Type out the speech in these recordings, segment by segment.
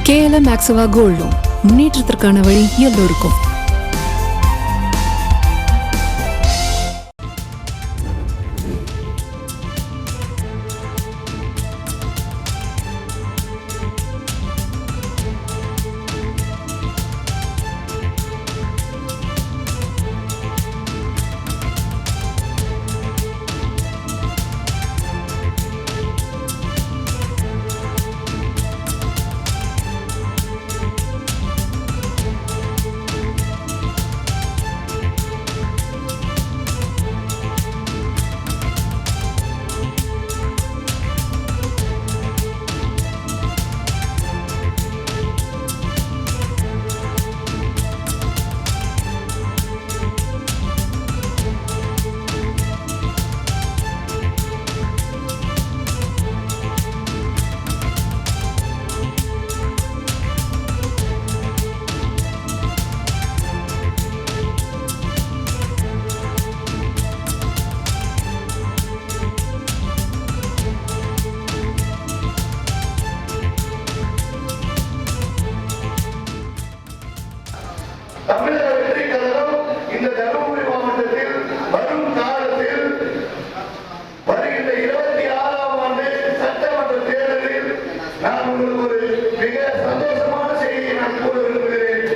KLM Maxava Gold Loan முன்னேற்றத்திற்கான வழி எல்லோருக்கும். தமிழக வெற்றி கழகம் இந்த தருமபுரி மாவட்டத்தில் வரும் காலத்தில் வருகின்ற 26ஆம் ஆண்டு சட்டமன்ற தேர்தலில் நான் உங்களுக்கு ஒரு மிக சந்தோஷமான செய்தியை நான் கூற விரும்புகிறேன்.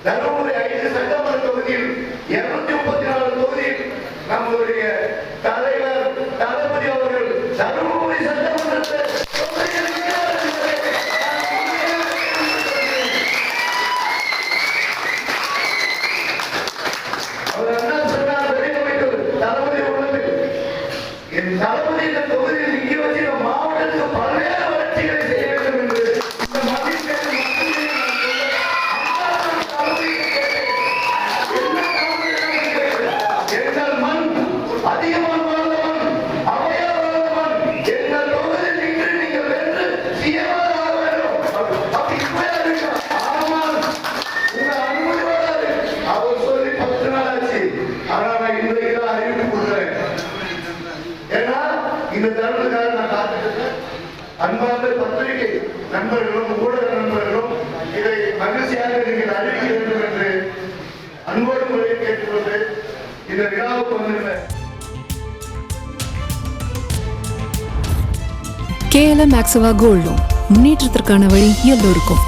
தருமபுரி 5 சட்டமன்ற தொகுதியில் 234 தொகுதியில் நம்முடைய தலைவர் தளபதி அவர்கள் தருமபுரி சட்டமன்றத்தை தளபதி இந்த தொகுதியில் நிக்க வச்சு மாவட்டத்துக்கு பல்வேறு வளர்ச்சிகளை செய்ய வேண்டும் என்று இந்த மத்திய எங்கள் மண் அதிகமாக வாழ்ந்த மண் அவையார் வாழ்ந்த மண் எங்கள் தொகுதியில் நின்று நீங்கள் வென்று சிஎம்ஆர் ஆக வேண்டும். அப்படி ஆனால் உங்க அனுமதி வராது. அவர் சொல்லி 10 நாள் ஆச்சு. ஆனால் நான் இன்றைக்கு தான் அறிவிப்பு கொடுக்கிறேன். ஏன்னா இந்த தருணத்துக்காக நான் காத்துட்டு அன்பார்ந்த பத்திரிகை நண்பர்களும் ஊடக நண்பர்களும் இதை மகிழ்ச்சியாக நீங்கள் அறிவிக்க வேண்டும் என்று அன்போடு முறையை கேட்டுக்கொண்டு இந்த விழாவுக்கு வந்திருந்த KLM Maxava Gold Loan முன்னேற்றத்திற்கான வழி எல்லோருக்கும்.